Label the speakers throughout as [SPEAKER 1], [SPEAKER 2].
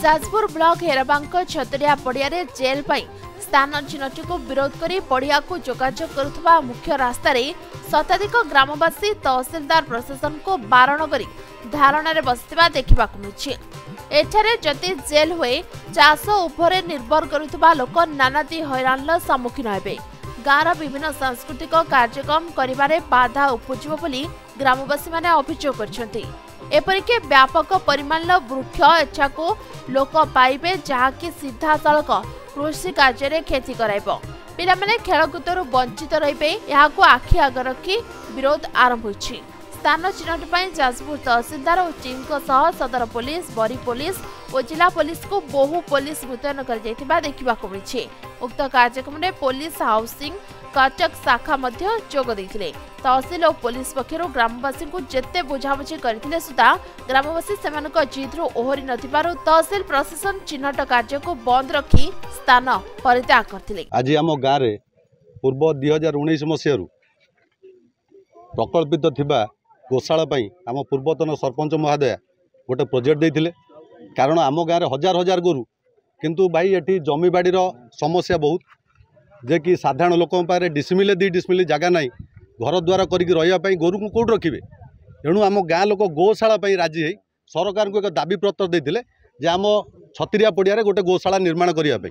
[SPEAKER 1] Jajpur block हेरबांक छतरिया पड़िया रे jail पाई स्थान चिन्हटी को विरोध करी पड़िया को जोगाजोग करुवा मुख्य रास्ता रे शताधिक ग्रामवासी तहसीलदार प्रशासन को बारण करी धारणा रे बसिबा देखिबा को मिछि। एठारे जति जेल हुए चाष उपरे निर्भर करुवा लोक नानादी हैरानर सम्मुखीन हेबे। गाँव विभिन्न सांस्कृतिक कार्यक्रम करिबारे बाधा उपजिबो बोली ग्रामवासी माने अभियोग करछन्ति। एपरिक व्यापक परिमाण वृक्ष इच्छा को लोक पाइबे जहाँकि सीधा सड़क कृषि कार्य क्षति कराइब। पिलामाने खेलकूदरू वंचित रहिबे यहाकू आखि आगे रखी विरोध आरंभ होइछि। स्थान चिन्हट पर जाजपुर तहसीलदार और टीम सह सदर पुलिस बरी पुलिस और जिला पुलिस को बहु पुलिस मुतयन कर देखा मिली। उक्त कार्यक्रम में पुलिस हाउसिंग कटक शाखा जोग देथिले। तहसील और पुलिस पक्षर ग्रामवासी को जेते बुझाबुझी करथिले सुधा ग्रामवासी सेमानक जिद्रु ओहरी नथिबारु तहसील प्रशासन चिन्हट कार्य को बंद रखी स्थान परित्याग करथिले।
[SPEAKER 2] आज आम गाँव में पूर्व 2019 मसीह प्रकल्पित थिबा गोशाला आम पूर्वतन सरपंच महोदय गोटे प्रोजेक्ट देते कारण आम गाँव में हजार हजार गोरु किंतु भाई ये जमी बाड़ीर समस्या बहुत जे कि साधारण लोक डिसमिले 2 डिसमिल जगह ना घर द्वार करके गोरु को कौट रखिए। तेणु आम गाँ लोक गोशाला राजी है सरकार को एक दाबी पत्र देते आम छतरिया पड़िया गोटे गोशाला निर्माण करने।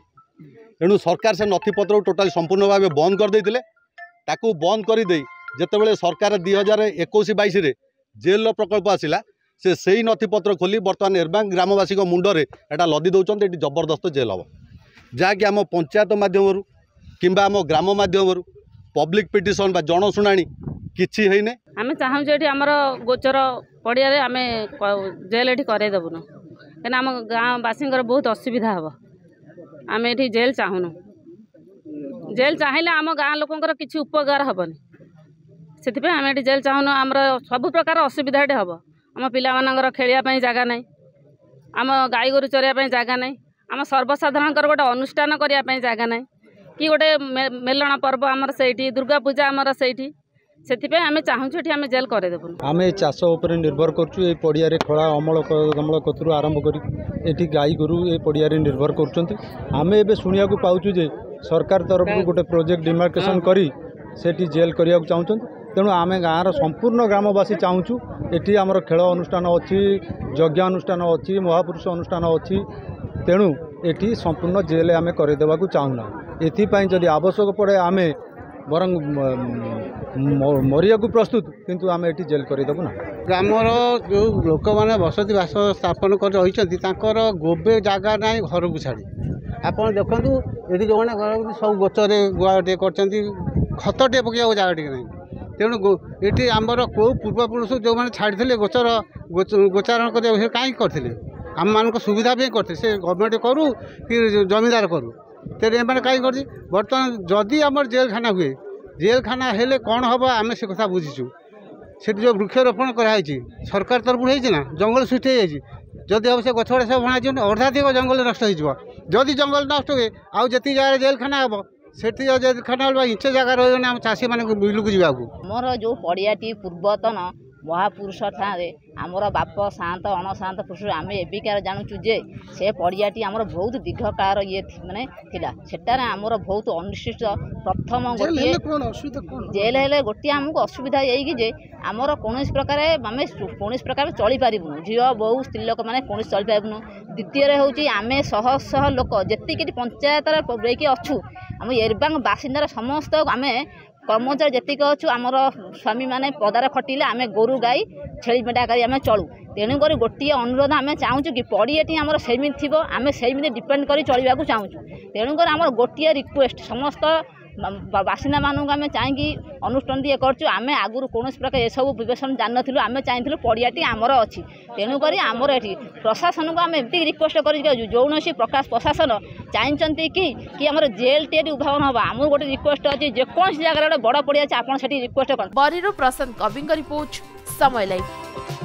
[SPEAKER 2] तेणु सरकार से नथिपत्र टोटाल संपूर्ण भाव बंद करदे ताकू बंद करदे जितेबाला सरकार 2021-22 जेल प्रकल्प आसला से नथिपत्र खोली बर्तमान एरबांग ग्रामवासी मुंडे एटा लदी दौरान ये जबरदस्त जेल हम जहाँकि आम पंचायत मध्यम किंबा आम ग्राम मध्यम पब्लिक पिटिशन बा जनशुना किसी है
[SPEAKER 3] आम चाहूँ ये आमर गोचर पड़िया आम जेल ये करदेबुन कहीं आम गाँववासी बहुत असुविधा हम आम ये जेल चाहून जेल चाहिए आम गाँ लोकर किसी उपकार हेनी से आम ये जेल चाहून आमर सब प्रकार असुविधा ये हम आम पिला खेलिया जगह ना आम गाई गोरु चरिया जगह ना आम सर्वसाधारण गोटे अनुष्ठान करने जगह ना कि गोटे मेलण पर्व आमर से दुर्गा पूजा आमर से आम चाहूँ आम जेल करदेबुन।
[SPEAKER 4] आम चाष उपर निर्भर करुँ पड़िया खड़ा अमल गमल कतरू आरंभ कर गाई गोरु ये पड़िया निर्भर करें। एवं शुणा पाचु जे सरकार तरफ गोटे प्रोजेक्ट डिमार्केशन करी सेठी जेल करने चाहूँ। तेणु आम गाँव संपूर्ण ग्रामवासी चाहूँ ये आमर खेल अनुष्ठान अच्छी यज्ञ अनुष्ठान अच्छी महापुरुष अनुष्ठान अच्छी तेणु ये संपूर्ण जेल आम करदेवा चाहूना। एपाई जदि आवश्यक पड़े आम बरं मरिया प्रस्तुत किंतु आम ये जेल करदेबू ना।
[SPEAKER 5] ग्रामर जो लोक मैंने बसती बास स्थापन कर रही गोबे जगह ना घर को छाड़ी आप देखु ये जो मैंने सब गोचरे गुआटे कर खतटे पकड़ा जगह टे ना तेणु ये आमर कौ पूर्वपुरुष जो मैंने छाड़ी गोचर गोचारण कर कहीं करते आम मान सुविधा भी करते से गवर्नमेंट करू कि जमींदार करू तेरे मैंने कहीं कर बर्तमान जदि आमर जेल खाना हुए जेल खाना हेले कौन हम आम से कथा बुझीचु से जो वृक्षरोपण कराई सरकार तरफ होना जंगल सृष्टि जदि हम से गछ गुड़ा सब बना अर्धाधिक जंगल नष्ट होदी जंगल नष्ट हुए आउ जी जगह जेल खाना हम से जेल खाना इंच जगह रही चाषी मान बिलू जावाक
[SPEAKER 6] मोर जो पड़ियाटी पूर्वतन महापुरुष ठाणे आमर बाप शांत अणशांत पुरुष आम एबिकार जानूँ जे से पड़ियाटी आमर बहुत दीर्घ काल ये माने थिला सेटारे आमर बहुत अनिश्चित प्रथम गोटे जेल हेले गोटे आमको असुविधा यही जे आमर कौन प्रकार आम कौन प्रकार चली पारूँ झील बहु स्त्री लोक मैंने कौन चली पारूँ। द्वितीय हूँ आम शह शह लोक जी पंचायत रही अच्छु आम एरबांग बासिंदार समस्त आम कर्मचारी जीक अच्छु आमर स्वामी मैंने पदार खटिले आम गोरु गाई छेली मेटा कर आम चलू तेणुक गोटे अनुरोध आम चाहूँ कि पड़ियाटी आमर सेमिति थी आम सेमिति डिपेंड कर चलवाक चाहूँ। तेणुक आमर गोटे रिक्वेस्ट समस्त बासिंदा मानक आम चाहिए अनुष्ठान ये करचु आम आगुरी कौन प्रकार ये सब विवेचन जान नु आम चाहिए पड़ियाटी आमर अच्छी तेणुक आमर ये प्रशासन को आम एमती रिक्वेस्ट कर जो प्रकाश प्रशासन चाहते कि आमर जेल टे उद्भावन हम आम गोटे रिक्वेस्ट अच्छी जेकोसी जगह गोटे बड़ पड़िया आप रिक्वेस्ट कर।
[SPEAKER 1] बरीरू प्रशांत कवि रिपोर्ट समय लाइव।